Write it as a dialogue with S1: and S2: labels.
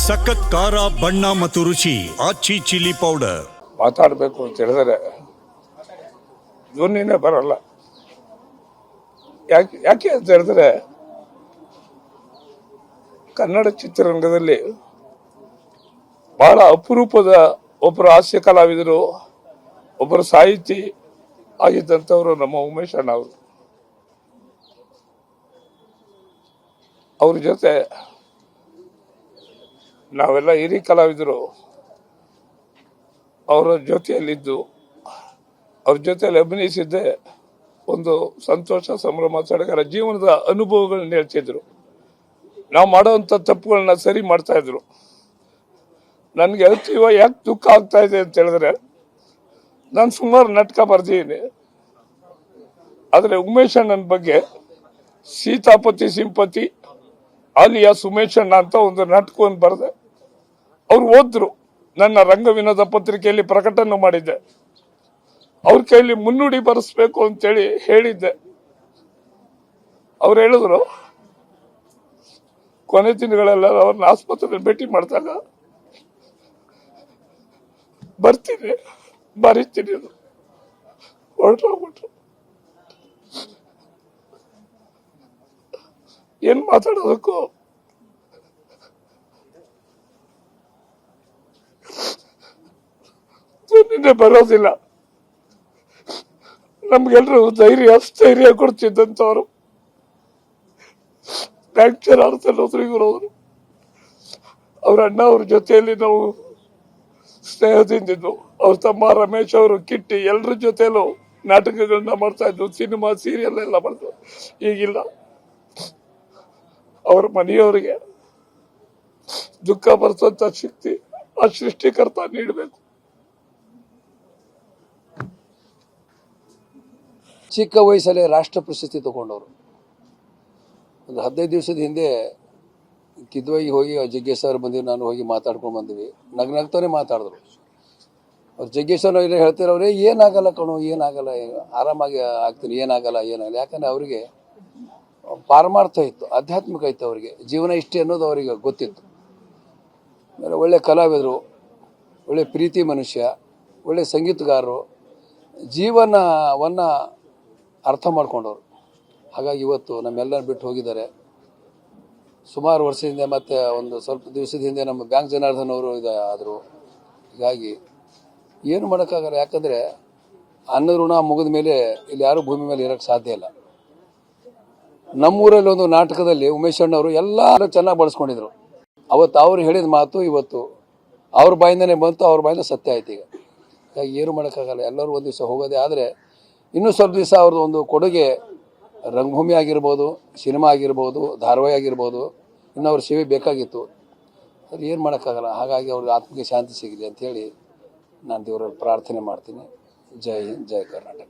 S1: ಸಖತ್ ಖಾರ ಬಣ್ಣ ಮತ್ತು ರುಚಿ ಆಚಿ ಚಿಲ್ಲಿ ಪೌಡರ್.
S2: ಮಾತಾಡಬೇಕು ಅಂತ ಹೇಳಿದ್ರೆ ಧ್ವನಿನೇ ಬರಲ್ಲ. ಯಾಕೆ ಅಂತ ಹೇಳಿದ್ರೆ ಕನ್ನಡ ಚಿತ್ರರಂಗದಲ್ಲಿ ಬಹಳ ಅಪರೂಪದ ಒಬ್ಬರು ಹಾಸ್ಯ ಕಲಾವಿದರು, ಒಬ್ಬರು ಸಾಹಿತಿ ಆಗಿದ್ದಂಥವ್ರು ನಮ್ಮ ಉಮೇಶ್ ಅಣ್ಣ ಅವರು. ಅವ್ರ ಜೊತೆ ನಾವೆಲ್ಲ ಹಿರಿಯ ಕಲಾವಿದರು ಅವರ ಜೊತೆಯಲ್ಲಿದ್ದು ಅವ್ರ ಜೊತೆಯಲ್ಲಿ ಅಭಿನಯಿಸಿದ್ದೆ ಒಂದು ಸಂತೋಷ, ಸಂಭ್ರಮ, ಸಡಗರ. ಜೀವನದ ಅನುಭವಗಳನ್ನ ಹೇಳ್ತಿದ್ರು. ನಾವು ಮಾಡೋವಂಥ ತಪ್ಪುಗಳನ್ನ ಸರಿ ಮಾಡ್ತಾ ಇದ್ರು. ನನಗೆ ಹೇಳ್ತೀವ ಯಾಕೆ ದುಃಖ ಆಗ್ತಾ ಇದೆ ಅಂತ ಹೇಳಿದ್ರೆ, ನಾನು ಸುಮಾರು ನಾಟಕ ಬರ್ದಿದ್ದೀನಿ. ಆದರೆ ಉಮೇಶ್ ಅಣ್ಣನ ಬಗ್ಗೆ ಸೀತಾಪತಿ ಸಿಂಪತಿ ಆಲಿಯಾಸ್ ಉಮೇಶ್ ಅಣ್ಣ ಅಂತ ಒಂದು ನಾಟಕವನ್ನು ಬರೆದೆ. ಅವ್ರು ಓದ್ರು. ನನ್ನ ರಂಗ ವಿನೋದ ಪತ್ರಿಕೆಯಲ್ಲಿ ಪ್ರಕಟಣೆ ಮಾಡಿದ್ದೆ. ಅವ್ರ ಕೈಲಿ ಮುನ್ನುಡಿ ಬರೆಸ್ಬೇಕು ಅಂತೇಳಿ ಹೇಳಿದ್ದೆ. ಅವ್ರು ಹೇಳಿದ್ರು, ಕೊನೆ ದಿನಗಳೆಲ್ಲ ಅವ್ರನ್ನ ಆಸ್ಪತ್ರೆಯಲ್ಲಿ ಭೇಟಿ ಮಾಡಿದಾಗ ಬರ್ತೀನಿ ಬರೀತೀನಿ ಹೊರಟೋಗ್ಬಿಟ್ರು. ಏನ್ ಮಾತಾಡೋದಕ್ಕೂ ನಿನ್ನೆ ಬರೋದಿಲ್ಲ. ನಮ್ಗೆಲ್ರೂ ಸ್ಥೈರ್ಯ ಕೊಡ್ತಿದ್ದಂಥವ್ರು. ಫ್ರಾಕ್ಚರ್ ಆಡ್ತಾರೆ ಹೋದ್ರು. ಅವ್ರ ಅಣ್ಣ ಅವ್ರ ಜೊತೆಯಲ್ಲಿ ನಾವು ಸ್ನೇಹದಿಂದಿದ್ವು. ಅವ್ರ ತಮ್ಮ ರಮೇಶ್ ಅವರು, ಕಿಟ್ಟಿ, ಎಲ್ಲರ ಜೊತೆಲೂ ನಾಟಕಗಳನ್ನ ಮಾಡ್ತಾ ಇದ್ವು. ಸಿನಿಮಾ, ಸೀರಿಯಲ್ ಎಲ್ಲ ಮಾಡ್ತು. ಈಗಿಲ್ಲ. ಅವ್ರ ಮನೆಯವರಿಗೆ ದುಃಖ ಬರೆಸುವಂತ ಶಕ್ತಿ ಆ ಸೃಷ್ಟಿಕರ್ತ ನೀಡಬೇಕು.
S3: ಚಿಕ್ಕ ವಯಸ್ಸಲ್ಲೇ ರಾಷ್ಟ್ರ ಪ್ರಶಸ್ತಿ ತಗೊಂಡವರು. ಒಂದು 15 ದಿವಸದ ಹಿಂದೆ ಕಿದ್ವಾಗಿ ಹೋಗಿ ಜಗ್ಗೇಶ್ ಸರ್ ಬಂದಿವಿ, ನಾನು ಹೋಗಿ ಮಾತಾಡ್ಕೊಂಡು ಬಂದ್ವಿ. ನಗ್ನಗ್ತಾನೆ ಮಾತಾಡಿದ್ರು. ಅವ್ರು ಜಗ್ಗೇಶ್ ಅವ್ರು ಹೇಳ್ತಿರೋರೇ, ಏನಾಗಲ್ಲ ಕಣೋ, ಏನಾಗಲ್ಲ, ಆರಾಮಾಗಿ ಆಗ್ತೀನಿ, ಏನಾಗಲ್ಲ. ಯಾಕಂದ್ರೆ ಅವರಿಗೆ ಪಾರಮಾರ್ಥ ಇತ್ತು, ಆಧ್ಯಾತ್ಮಿಕ ಇತ್ತು. ಅವರಿಗೆ ಜೀವನ ಇಷ್ಟೇ ಅನ್ನೋದು ಅವರಿಗೆ ಗೊತ್ತಿತ್ತು. ಆಮೇಲೆ ಒಳ್ಳೆ ಕಲಾವಿದರು, ಒಳ್ಳೆ ಪ್ರೀತಿ ಮನುಷ್ಯ, ಒಳ್ಳೆ ಸಂಗೀತಗಾರರು, ಜೀವನವನ್ನು ಅರ್ಥ ಮಾಡ್ಕೊಂಡವರು. ಹಾಗಾಗಿ ಇವತ್ತು ನಮ್ಮೆಲ್ಲರ ಬಿಟ್ಟು ಹೋಗಿದ್ದಾರೆ. ಸುಮಾರು ವರ್ಷದಿಂದ, ಮತ್ತೆ ಒಂದು ಸ್ವಲ್ಪ ದಿವಸದ ಹಿಂದೆ ನಮ್ಮ ಬ್ಯಾಂಕ್ ಜನಾರ್ದನ್ ಅವರು ಆದರು. ಹೀಗಾಗಿ ಏನು ಮಾಡೋಕ್ಕಾಗಲ್ಲ. ಯಾಕಂದರೆ ಅನ್ನ ಋಣ ಮುಗಿದ ಮೇಲೆ ಇಲ್ಲಿ ಯಾರೂ ಭೂಮಿ ಮೇಲೆ ಇರೋಕ್ಕೆ ಸಾಧ್ಯ ಇಲ್ಲ. ನಮ್ಮೂರಲ್ಲಿ ಒಂದು ನಾಟಕದಲ್ಲಿ ಉಮೇಶ್ ಅಣ್ಣವರು ಎಲ್ಲರೂ ಚೆನ್ನಾಗಿ ಬಳಸ್ಕೊಂಡಿದ್ರು. ಅವತ್ತು ಅವ್ರು ಹೇಳಿದ ಮಾತು ಇವತ್ತು ಅವ್ರ ಬಾಯಿಂದನೇ ಬಂತು, ಅವ್ರ ಬಾಯಿಂದ ಸತ್ಯ ಆಯ್ತು. ಈಗ ಹೀಗಾಗಿ ಏನು ಮಾಡೋಕ್ಕಾಗಲ್ಲ. ಎಲ್ಲರೂ ಒಂದು ದಿವಸ ಹೋಗೋದೇ. ಆದರೆ ಇನ್ನೂ ಸ್ವಲ್ಪ ದಿವಸ ಅವ್ರದ್ದು ಒಂದು ಕೊಡುಗೆ ರಂಗಭೂಮಿ ಆಗಿರ್ಬೋದು, ಸಿನಿಮಾ ಆಗಿರ್ಬೋದು, ಧಾರಾವಾಹಿ ಆಗಿರ್ಬೋದು, ಇನ್ನೂ ಅವ್ರ ಸೇವೆ ಬೇಕಾಗಿತ್ತು. ಅದು ಏನು ಮಾಡೋಕ್ಕಾಗಲ್ಲ. ಹಾಗಾಗಿ ಅವ್ರಿಗೆ ಆತ್ಮಕ್ಕೆ ಶಾಂತಿ ಸಿಗಲಿ ಅಂಥೇಳಿ ನಾನು ದೇವರಲ್ಲಿ ಪ್ರಾರ್ಥನೆ ಮಾಡ್ತೀನಿ. ಜೈ ಹಿಂದ್, ಜೈ ಕರ್ನಾಟಕ.